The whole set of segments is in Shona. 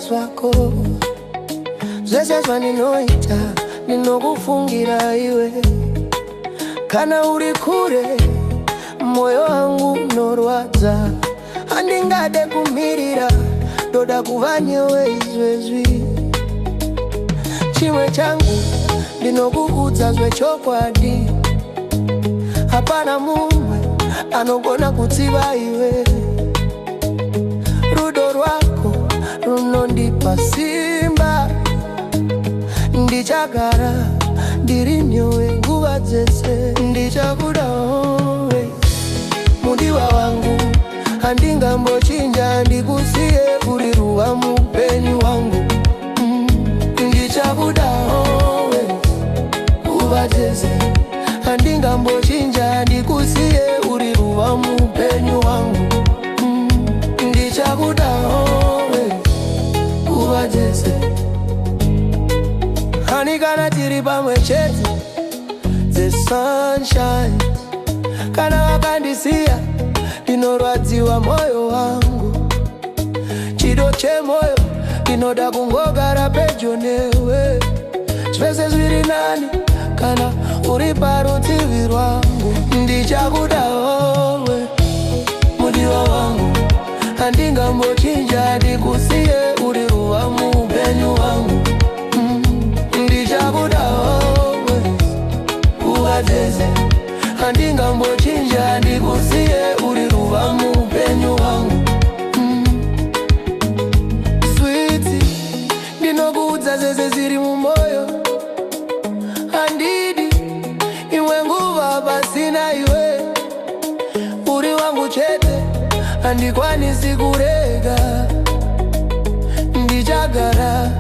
zwako. Zvese zvaninoita ndinokufungira iwe. Kana uri kure moyo wangu unorwadza. Handingade kumirira, ndoda kuva newe izvezvi. Chimwe changu ndinokuudza zvechokwadi. Hapana mumwe anogona kutsiva iwe. Rudo rwako runondipa simba. Ndichagara ndiri newe nguva dzese. Ndichakuda always, mudiwa wangu. Handingambochinja ndikusiye uri ruva muupenyu wangu. Ndichakuda always, nguva dzese. Handingambochinja ndikusiye uri ruva muupenyu wangu. Ndichakuda always, nguva dzese. Hani kana tiri pamwe chete, the sunshine. Kana wakandisiya ndinorwadziwa moyo wangu. Chido chemoyo ndinoda kungogara pedyo newe. Zvese zviri nani kana uri parutivi rwangu. Ndichakuda always, mudiwa wangu. Handingambochinja ndikusiye uri ruva muupenyu wangu. Ndichakuda always, nguva dzese. Handingambochinja ndikusiye uri ruva muupenyu wangu. Sweetie, ndinokuudza zvese zviri mumoyo. Handidi imwe nguva pasina iwe. Uri wangu chete, handikwanisi kurega. Ndichagara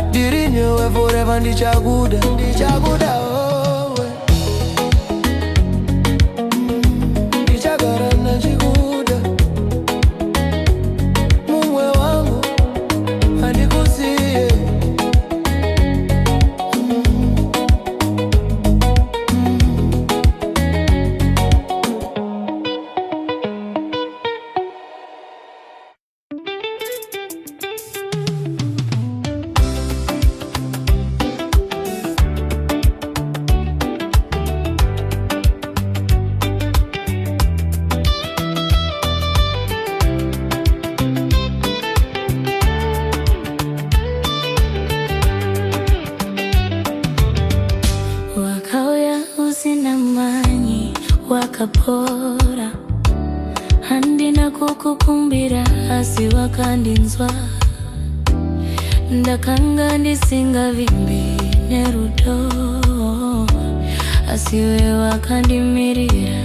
ndiri newe forever. Ndichakuda, ndichakuda always. Ndichagara nachikuda. Mumwe wangu handikusiye. Wakapora handina kukukumbira asi wakandinzwa. Ndakanga ndisingavimbi nerudo asi iwe wakandimirira.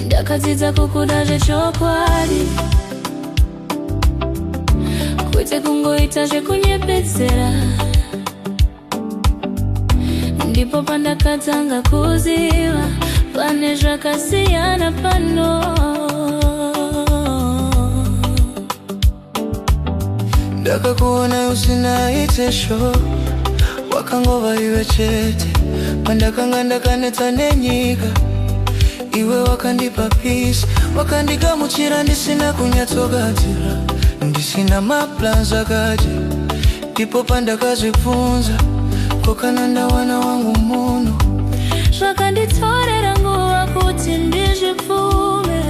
Ndakadzidza kukuda zvechokwadi, kwete kungoita zvekunyepedzera. Ndipo pandakatanga kuziva pane zvakasiyana pano. Ndakakuona usina itesho, wakangova iwe chete. Pandakanga ndakanetsa nenyika, iwe wakandipa peace. Wakandigamuchira ndisina kunyatsogadzira, ndisina maplans akaje. Ndipo pandakazvibvunza, kokana ndawana wangu muno. Zvakanditorera nguva kuti ndizvipfume,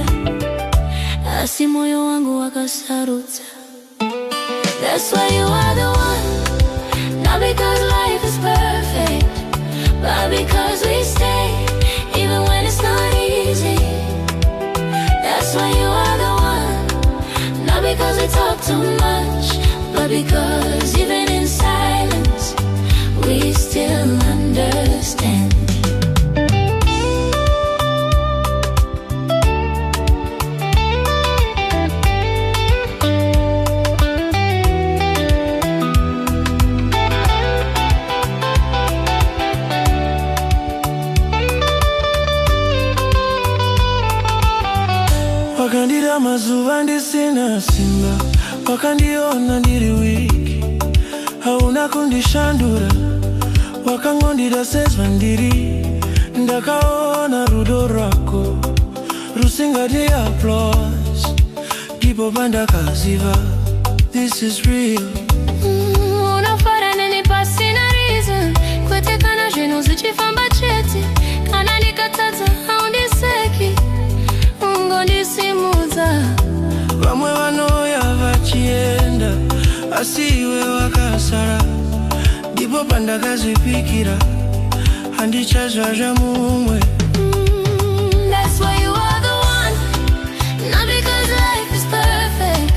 asi moyo wangu wakasarudza. That's why you are the one. Not because life is perfect, but because we stay even when it's not easy. That's why you are the one. Not because we talk too much, but because even in silence we still understand. Wakandira mazuva ndisina simba, wakandiona ndiri wiki. Hauna kundishandura, wakangondida sezva ndiri. Ndakaona rudo rwako rusingadi applause. Ndipo pandakaziva this is real. Una fora neni passi na reason. Kwete kana jenu zichifamba cheti. Kana nikatata haundiseki. Ngondisimuza. Vamwe vanoya vachienda asiwe wakasara. Ndipo pandakazvipikira handichazvazva mumwe. That's why you are the one. Not because life is perfect,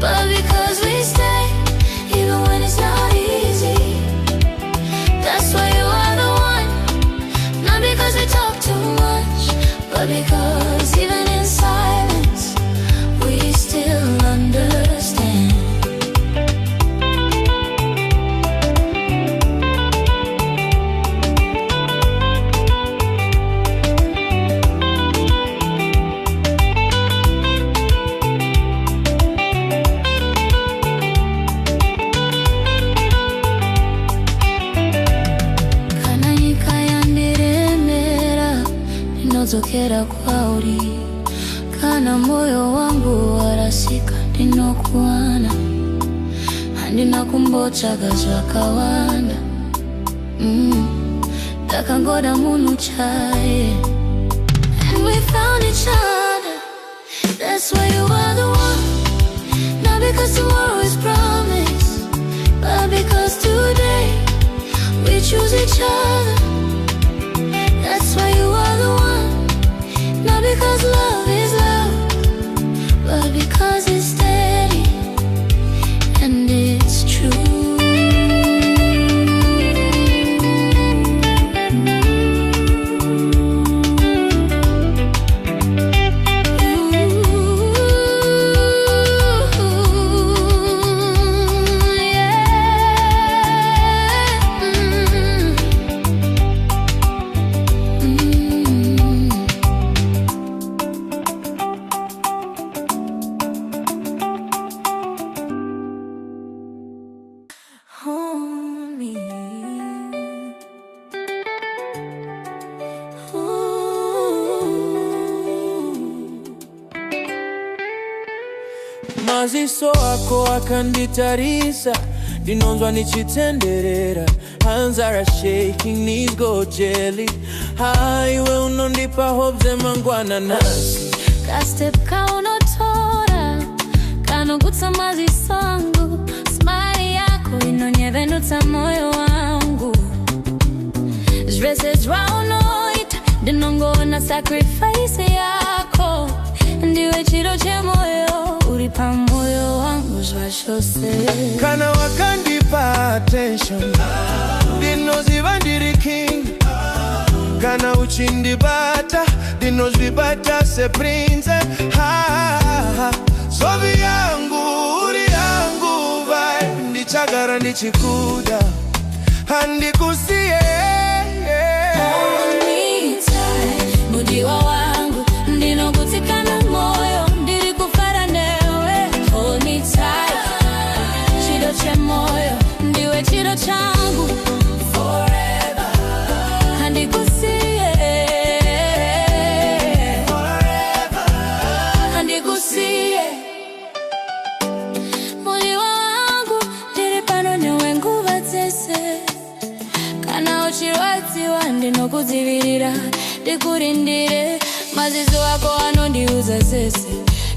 but because we stay even when it's not easy. That's why you are the one. Not because we talk too much, but because even in silence we still understand. Zokera kwauri kana moyo wangu warasika ndinokuwana handina kumbotsvaga zvakawanda takangoda munhu chaye and we found each other. That's why you are the one. Not because tomorrow is promised, but because today we choose each other. That's why you are the one. Not because love is loud, but because it's steady and it's true. Maziso ako akanditarisa ndinonzwa nichitenderera. Hands are shaking, knees go jelly. Iwe unondipa hope zemangwana nasi. Ka step kaunotora kanogutsa maziso angu. Smile yako inonyevenutsa moyo wangu. Zvese zvaunoita ndinongoona sacrifice yako. Ndiwe chiro chemoyo uri pamoyo wangu zvachose. Kana wakandipa attention ndinoziva ndiri king. Kana uchindibata ndinozvibata se prince. Sovi yangu uri yangu vibe. Ndichagara ndichikuda handikusiye. Hold me tight, mudiwa wangu ndinogutsikana moyo ndiri kufara newe. Hold me tight, chiro chemoyo ndiwe chiro changu forever. Handikusiye forever, handikusiye. Mudiwa wangu ndiri pano newe nguva dzese. Kana uchirwadziwa ndinokudzivirira ndikurindire. Maziso ako anondiudza zese.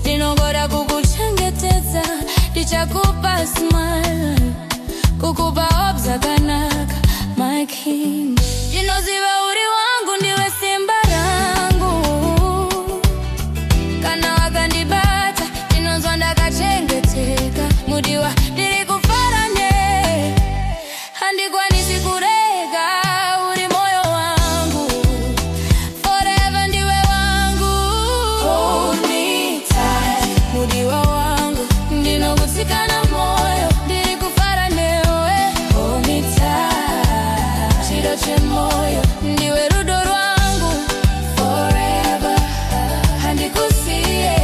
Ndinongoda kukuchengetedza. Ndichakupa smile, kukupa hope dzakanaka, my king. Ndinoziva uri wangu ndiwe simba rangu. Kana wakandibata ndinonzwa ndakachengeteka. Mudiwa ndiri kufara ne handikwanisi kurega. Uri moyo wangu forever, ndiwe wangu. Hold me tight, mudiwa wangu ndinogutsikana moyo ndiri kufara newe. Hold me tight, chiro chemoyo ndiwe rudo rwangu forever. Handikusiye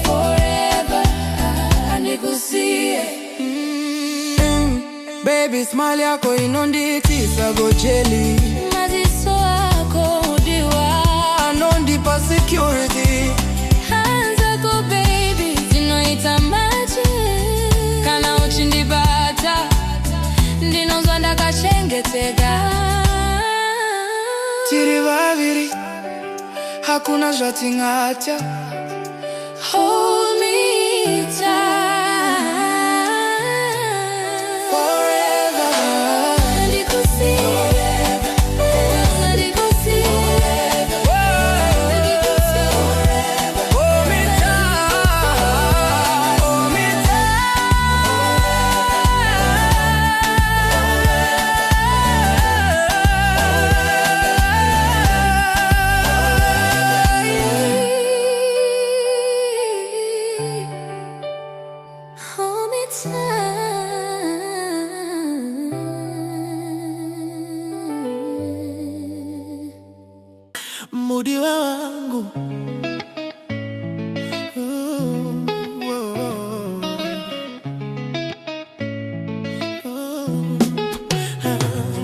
forever, handikusiye. Baby smile yako inonditisa go jelly. Maziso ako mudiwa Anondipa security. hands ako baby zinoita hakuna jating'atya. Hold me tight. Mudiwe wangu,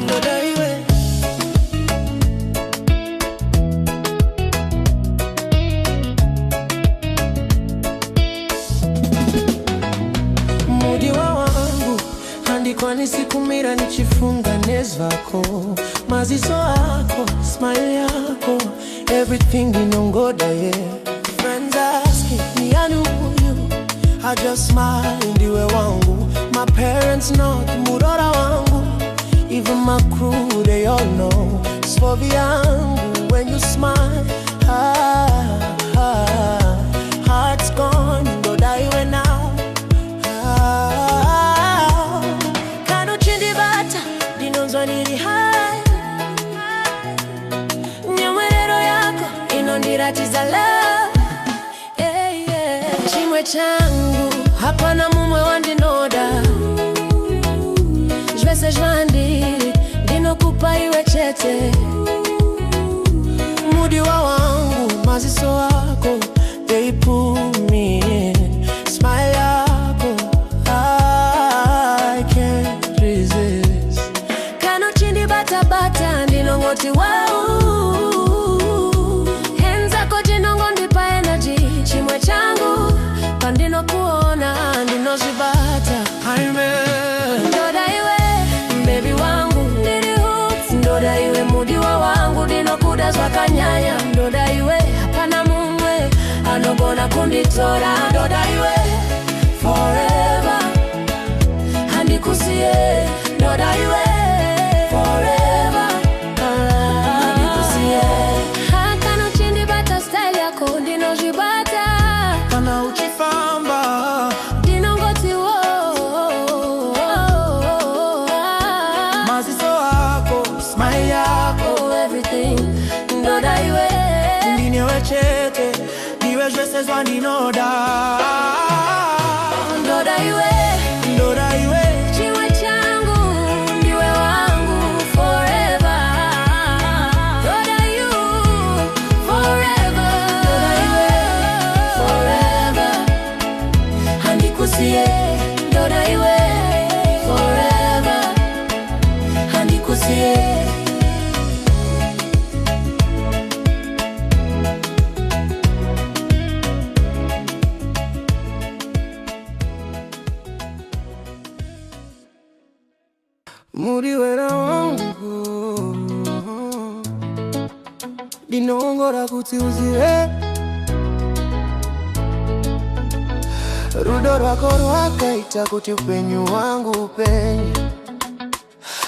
ndodaiwe. Mudiwe wangu, andikwa nisikumira nichifunga nezvako. Mazizo ako, smile yako, everything inongoda, yeah. Friends asking me I knew you, I just smile ndiwe wangu. My parents know murora wangu, even my crew they all know. Svovi yangu when you smile, heart's gone, ndodaiwe now. Kano chindi bata, dinonzwa niri high. Inondiratiza love, yeah, yeah. Chimwe changu, hapana mumwe wandinoda. Jwese jwandiri, ndinokupa iwe chete. Mudiwa wangu, maziso wako, they pull me in. Smile yako, I can't resist. Kano chindi bata bata, ndinongoti wau. Chimwe changu, pandino kuona, ndino zibata. Ndodaiwe, baby wangu, ndiri hoops. Ndodaiwe, mudiwa wangu, dino kudazwa kanyanya. Ndodaiwe, hapana mumwe, anogona kunditora. Ndodaiwe, forever, handikusie. Ndodaiwe, forever, handikusie. Hakano chindi bata style yako, ndino zibata. Kana uchifamba, dinongoti wo. mazizo wako, smile yako, everything, ndodaiwe. ndiniwe chete, ndiwe jwesezwa ndinoda. Ndodaiwe, ndodaiwe. chimwe changu, ndiwe wangu forever. Ndodaiwe, forever. Ndodaiwe, forever. Handikusie, ndodaiwe, forever. Handikusie. Mudiwera wangu, dinongora kuti uzive. Rudo rwako rwakaita kuti upenyu wangu upenye.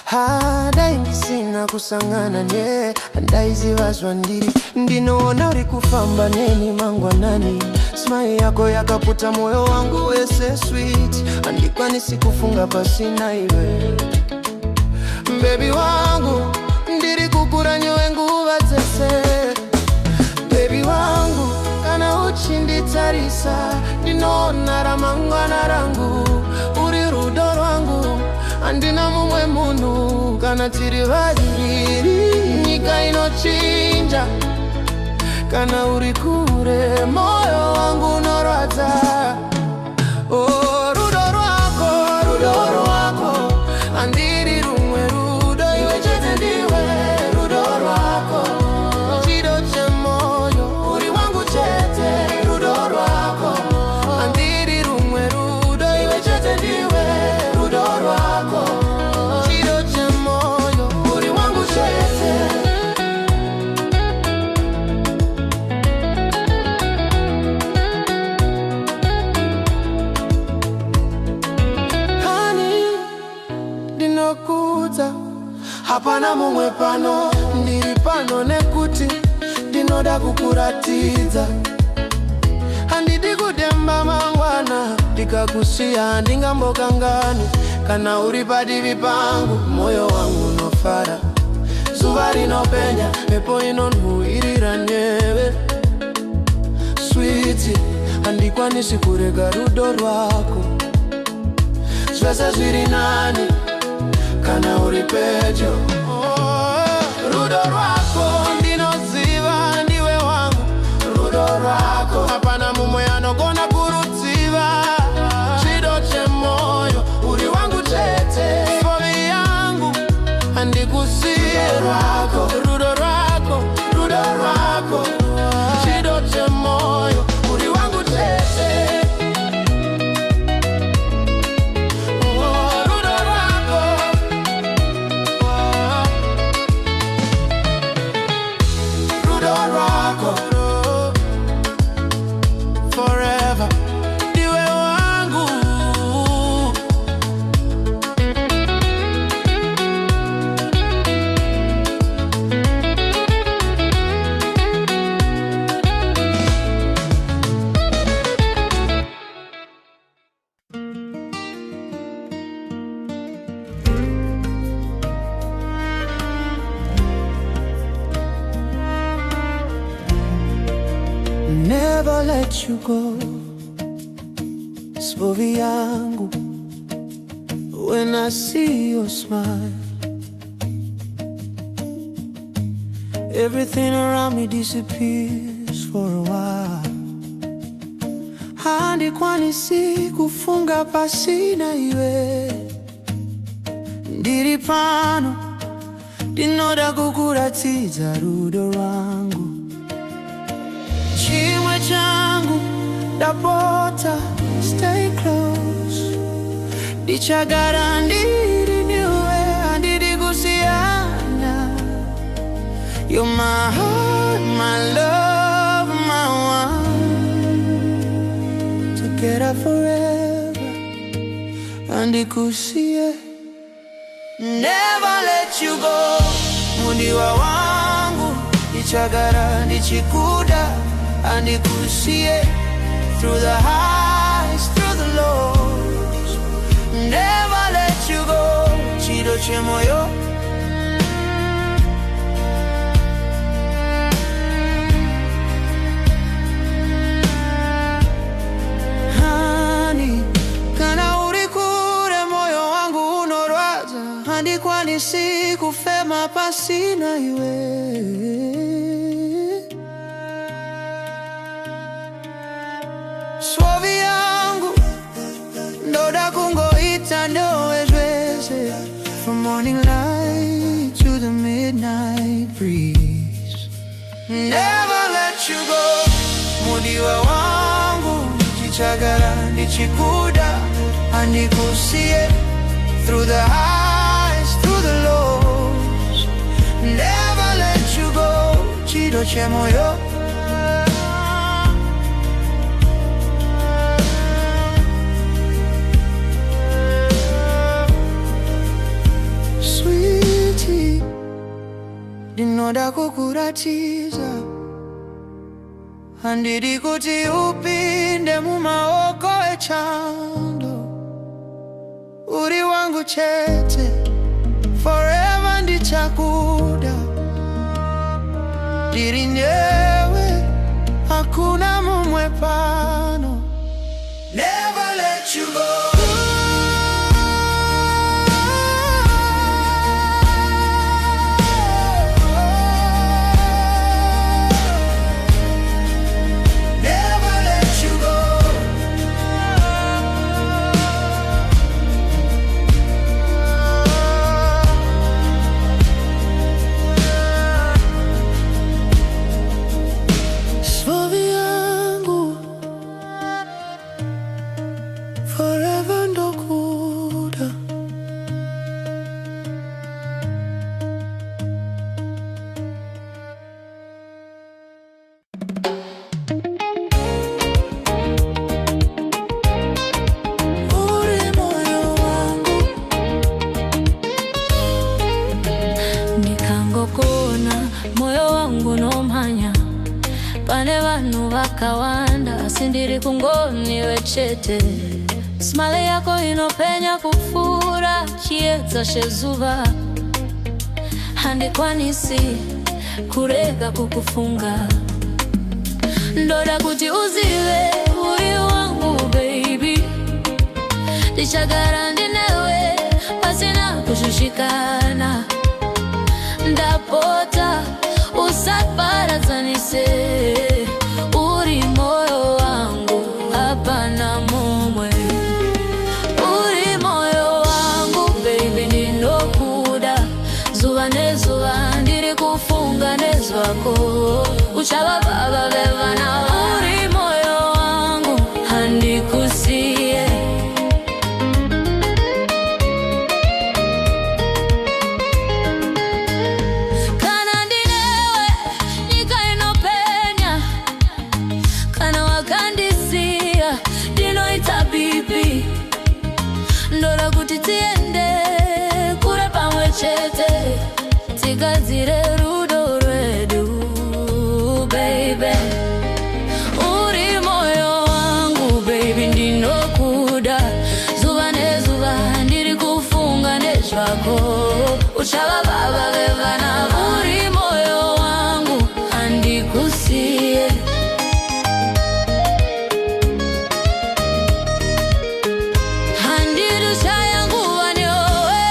Hadaingi sina kusangana ne, andaiziva zvandiri. Ndinoona uri kufamba neni mangwanani. Smile yako yakaputa moyo wangu wese sweet. Andikwanisi kufunga pasina iwe. Baby wangu, ndiri kukura nyowe nguva dzese. Baby wangu, kana uchinditarisa, ndinoona ramangwana rangu. Uri rudo rwangu, andina mumwe munhu. Kana tiri vaviri, nyika inochinja. Kana uri kure, moyo wangu unorwadza. Oh, rudo rwako, andiri rumwe rudo, iwe chete ndiwe rudo rwako. Chido chemoyo, uri wangu chete, rudo rwako. Andiri rumwe rudo, iwe chete ndiwe rudo rwako. Chido chemoyo, uri wangu chete. hapana mumwe pano. Ndiri pano nekuti ndinoda kukuratidza. Handidi kudemba mangwana ndikakusiya ndingambokangani. Kana uri padivi pangu moyo wangu unofara. Zuva rinopenya mhepo inonhuwirira nyeve. Sweetie, handikwanisi kurega rudo rwako. Zvese zviri nani kana uri pedyo. Rudo rwako ndinoziva ndiwe wangu. Rudo rwako hapana mumwe anogona kurudziva. Chido chemoyo uri wangu chete. Fovi yangu handikusiye. Rudo rwako, rudo rwako. Chido chemoyo uri wangu chete. Never let you go, Spovi yangu. When I see your smile, everything around me disappears for a while. Handikwanisi kufunga pasi na iwe. Ndiri pano ndinoda kukuratidza rudo rwangu. Chimwe changu ndapota, stay close. Ndichagara ndiri niwe, handidi kusiyana. You're my heart, my love, my one. Together forever, handikusiye. Never let you go, mundiwa wangu. Ndichagara ndichikuda, handikusiye. Through the highs, through the lows, never let you go. Chido chemoyo. Honey, kana uri kure moyo wangu unorwaza. Handikwanisi kufema pasi na iwe. Spovi yangu ndoda kungoita ndowe zvese. From morning light to the midnight breeze, never let you go. Mundiwa wangu ndichagara ndichikuda, handikusiye. Through the highs, through the lows, never let you go. Chido chemoyo. Ndinoda kukuratidza. Handidi kuti upinde mumaoko echando. Uri wangu chete, forever ndichakuda. Ndiri newe, hakuna mumwe pano. Never let you go. akawanda sindiri kungoni wechete. Smile yako inopenya kufura chiedza shezuva handikwanisi kurega kukufunga. Ndoda kuti uzive uri wangu baby, ndichagara ndinewe pasina kushushikana. Ndapota usaparadzanise, uri moyo wangu hapana mumwe. Uri moyo wangu baby, ndinokuda zuva nezuva ndiri kufunga nezvako. Uchava baba vevana, uri moyo wangu handikusiye. Kana ndinewe nyika inopenya, kana wakandisiya ndinoita bibi. Ndoda kuti tiende kure pamwe chete, tigadzire rudo rwedu baby. Uri moyo wangu baby, ndinokuda zuva nezuva ndiri kufunga nezvako. Uchava baba vevana, uri moyo wangu handikusiye. Handiri shaya nguva newe,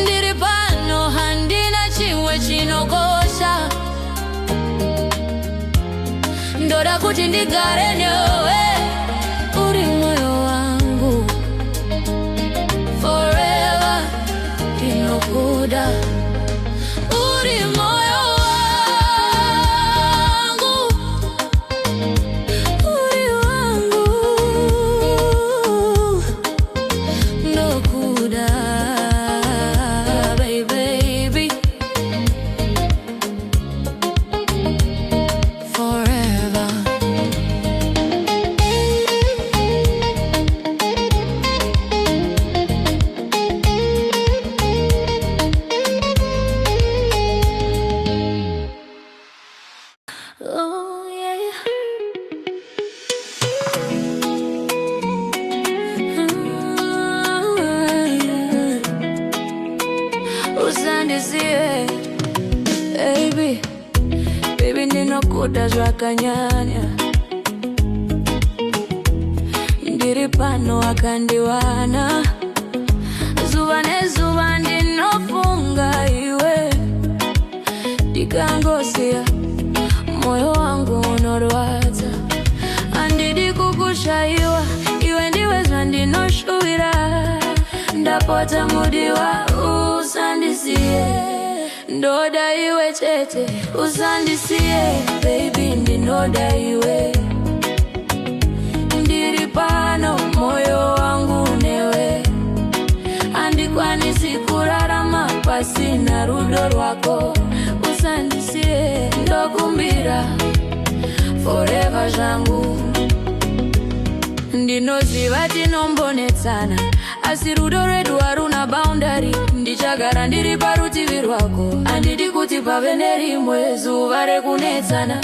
ndiri pano handina chimwe chinokosha. Ndoda kuti ndigare newe, uri moyo wangu forever, ndinokuda. Uri moyo wangu, uri wangu, ndokuda baby, forever. Oh yeah. Usandiziwe baby, baby ndinokuda zvakanyanya. Ndiri pano akandiwana zuva nezuva ndinofunga iwe. Ndikangosiya moyo wangu unorwadza, handidi kukushaiwa, iwe ndiwe zvandinoshuvira. Ndapota mudiwa usandisiye, ndoda iwe chete usandisiye baby, ndinoda iwe. Ndiri pano moyo wangu newe, handikwanisi kurarama pasina rudo rwako. Usandisiye ndokumbira forever zvangu. Ndinoziva tinombonetsana, asi rudo rwedu haruna boundary. Ndichagara ndiri parutivi rwako, handidi kuti pave nerimwe zuva rekunetsana.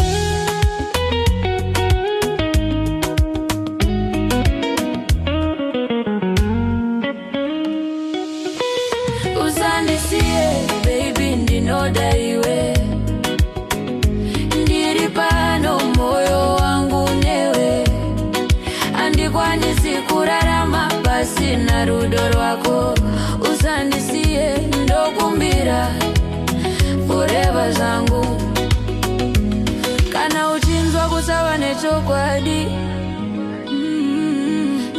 Usandisiye baby, ndinoda iwe. Ndiri pano moyo wangu newe, handikwanisi kurarama pasina rudo rwako. Usandisiye ndokumbira forever zvangu. Kana uchinzwa kusava nechokwadi,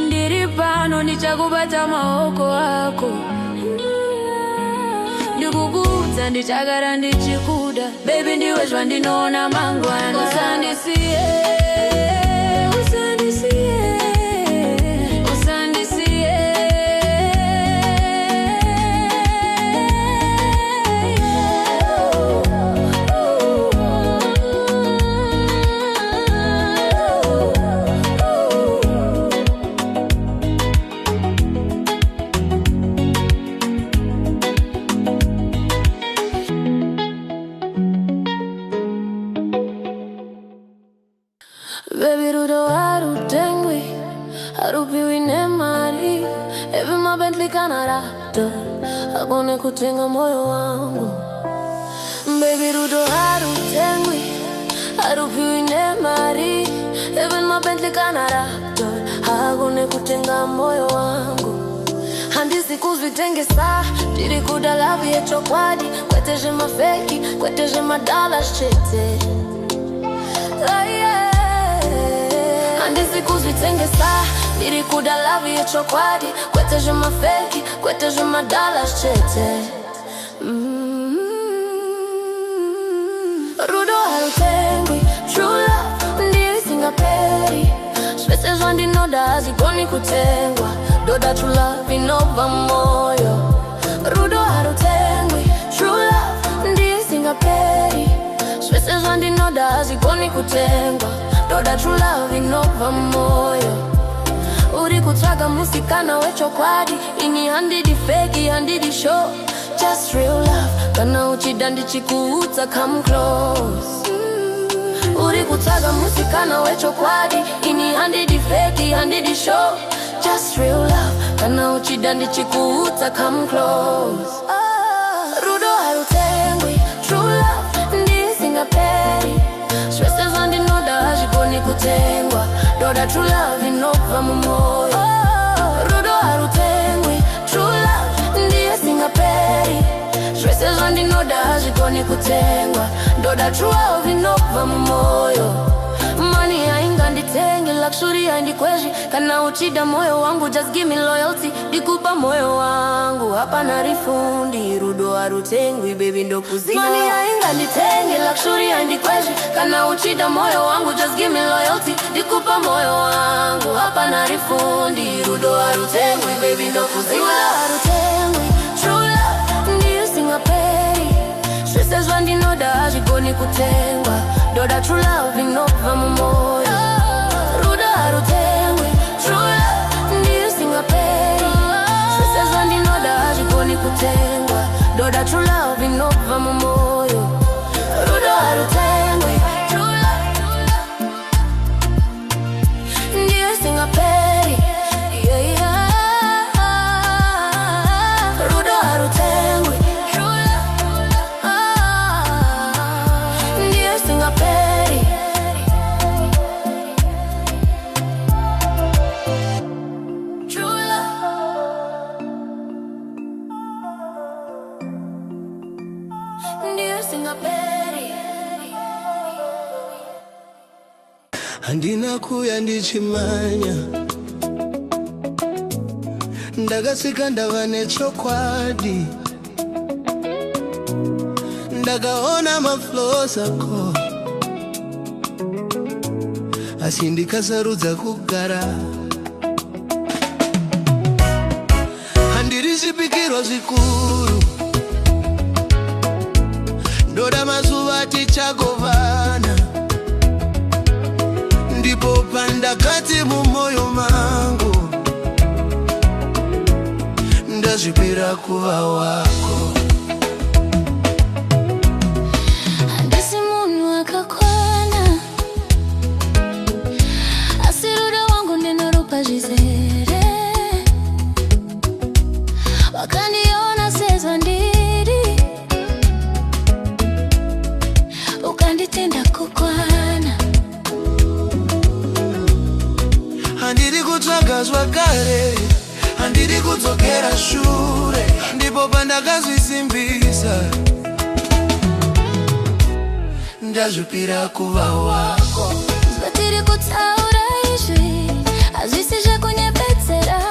ndiri pano ndichakubata maoko ako. Ndikukuudza ndichagara ndichikuda baby, ndiwe zvandinoona mangwana. Usandisiye, usandisiye, usandisiye. Even my Bentley Canada agone kutenga moyo wangu. Baby rudo harutengwi, harupiwi nemari. Even my Bentley Canada agone kutenga moyo wangu. Handi siku zvitengesa tiri kuda lavi yechokwadi. Kweteje mafeki, kweteje madala chete. Handi siku zvitengesa tiri kuda lavi yechokwadi. Kweteje mafeki, kweteje madala chete. Rudo harutengwi, true love ndiyo singaperi. Shwese zwandi noda hazigoni kutengwa. Doda true love inova moyo. Rudo harutengwi, true love ndiyo singaperi. Shwese zwandi noda hazigoni kutengwa. Doda true love inova moyo. Uri kutsaga musikana wechokwadi. Ini handidi fake, handidi show. Just real love. Kana uchida ndichikuuta, come close. Uri kutsaga musikana wechokwadi. Ini handidi fake, handidi show. Just real love. Kana uchida ndichikuuta, come close. Rudo harutengwi, true love ndiyo singaperi. Shwese zwandi noda hazigoni kutengwa. Doda true love inova moyo. Rudo harutengwi, true love ndiyo singaperi. Shwese zwandi noda hazigoni kutengwa. Doda true love inova moyo. Money hainga nditengi, luxury haindikweshi. Kana uchida moyo wangu, just give me loyalty. Dikupa moyo wangu, hapana rifundi. Rudo harutengwi, baby ndo kuzima. Money hainga nditengi, luxury haindikweshi. Kana uchida moyo wangu, just give me loyalty. Dikupa moyo wangu, hapana rifundi. Rudo harutengwi, baby ndo kuzima. Rudo harutengwi, true love ndiyo singaperi. Shwese zwandi noda hazigoni kutengwa. Doda true love inova moyo. Rudo harutengwi, true love ndiyo singaperi. Shwese zwandi noda hazigoni kutengwa. Doda true love inova moyo. Rudo harutengwi, true love ndiyo singaperi. Yeah, yeah. Rudo harutengwi, true love ndiyo singaperi. True love ndiyo singaperi. Handina kuya ndichimanya. Ndagasika ndava nechokwadi. Ndakaona maflows ako. Asi ndikasarudza kugara. Handiri zvipikirwa zvikuru. Ndoda mazuva tichagovana. Ndipo pandakati mumoyo mangu. Ndazvipira kuva wako. Handisi munhu akakwana. Asi rudo wangu ndinorupa zvizere. Wakandiona sezvandiri. Ukanditenda kukwana. Handiri kutsvaga zvakare. Handiri kudzokera shure. Ndipo pandakazvisimbisa. Ndazvipira kuva wako. Tiri kutaura izvi hazvisi zvekunyepedzera.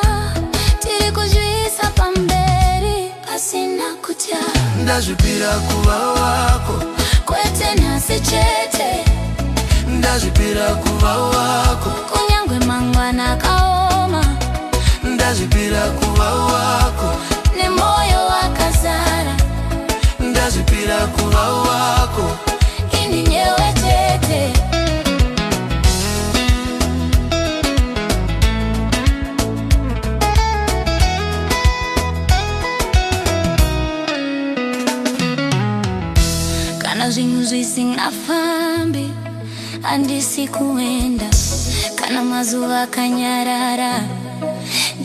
Tiri kuzviisa pamberi pasina kutya. Ndazvipira kuva wako. Kwete nhasi chete. Ndazvipira kuva wako. Kunyangwe mangwana akaoma. Ndazvipira kuva wako. Nemoyo wakazara. Ndazvipira kuva wako. Ini nyewe tete. Kana zvinhu zvisingafambi handisi kuenda. Kana mazuva akanyarara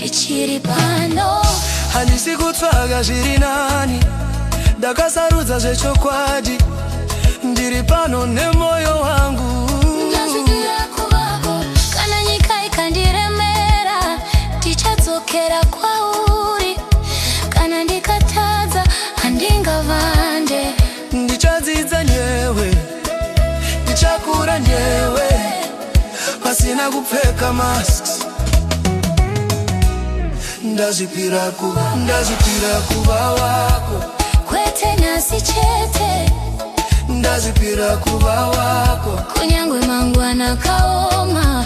ndichiri pano. Handisi kutsvaga zviri nani, ndakasarudza zvechokwadi. Ndiri pano nemoyo wangu. Ndazvipira kuvako, kana nyika ikandiremera, ndichadzokera kwauri. Kana ndikatadza, handingavande. Ndichadzidza newe, ndichakura newe, pasina kupfeka masks. Ndazvipira kuva wako, kwete nhasi chete. Ndazvipira kuva wako, kunyangwe mangwana kaoma.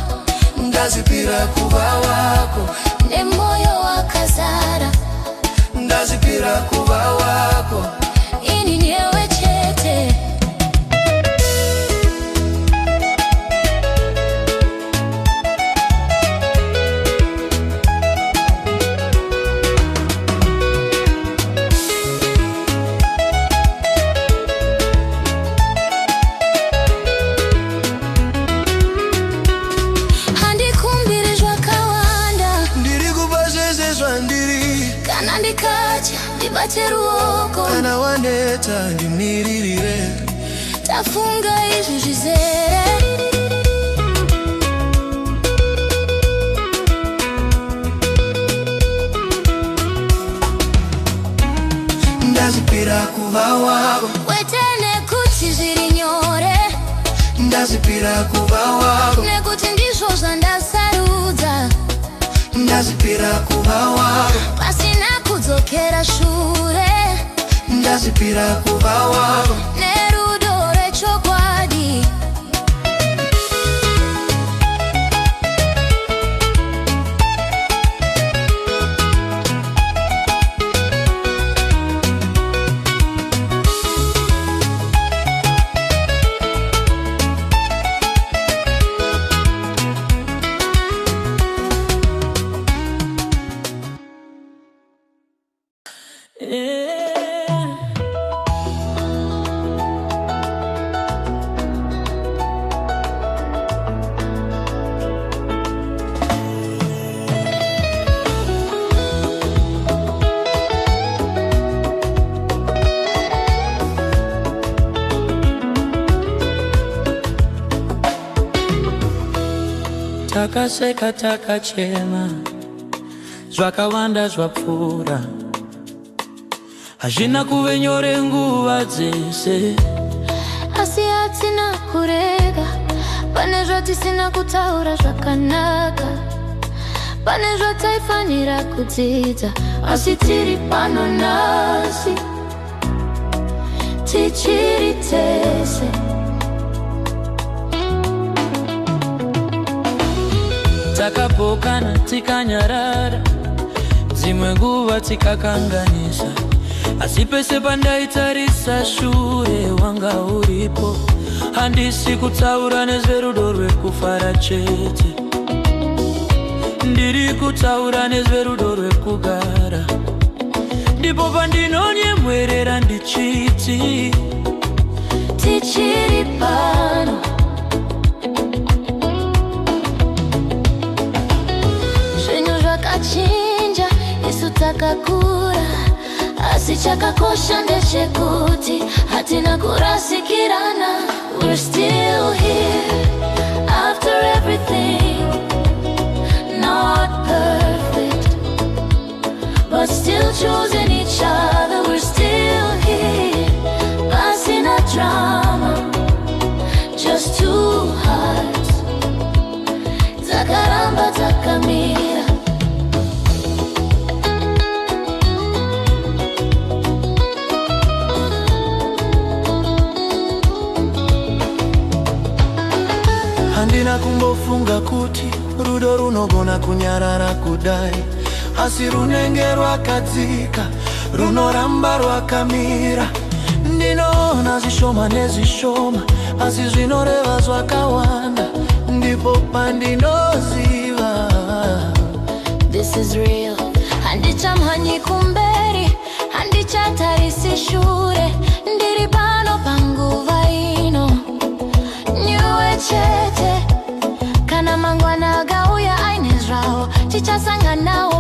Ndazvipira kuva wako, nemoyo wakazara. Ndazvipira kuva wako, ini newe chete. Kana ndikacha ndibate ruoko, kana waneta ndimiririre. Tafunga izvi zvizere. Ndazvipira kuva wako, kwete nekuti zviri nyore. Ndazvipira kuva wako, nekuti ndizvo zvandasarudza. Ndazvipira kuva wako, pasina kudzokera shure. Ndazvipira kuva wako, nerudo rwechokwadi. Takaseka takachema, zvakawanda zvapfuura. Hazvina kuve nyore nguva dzese, asi hatina kurega. Pane zvatisina kutaura zvakanaka, pane zvataifanira kudzidza. Asi tiri pano nhasi, tichiri tese. takapokana tikanyarara, dzimwe nguva tikakanganisa. Asi pese pandaitarisa shure wanga uripo. Handisi kutaura nezverudo rwekufara chete, ndiri kutaura nezverudo rwekugara. Ndipo pandinonyemwerera ndichiti tichiri pano. Zvinhu zvakachinja, isu takakura. Asi chakakosha ndechekuti hatina kurasikirana. We're still here after everything. Not perfect, but still choosing each other. We're still here, passing a drama. Just two hearts, takaramba takamira. Handina kumbofunga kuti rudo runogona kunyarara kudai. Asi runenge rwakadzika, runoramba rwakamira. Ndinoona zvishoma nezvishoma, asi zvinoreva zvakawanda. Ndipo pandinoziva this is real. Handichamhanyi kumberi, handichatarisi shure. Ndiri pano panguva ino, nyuwe chete. Kana mangwana agauya aine zvawo, tichasanganawo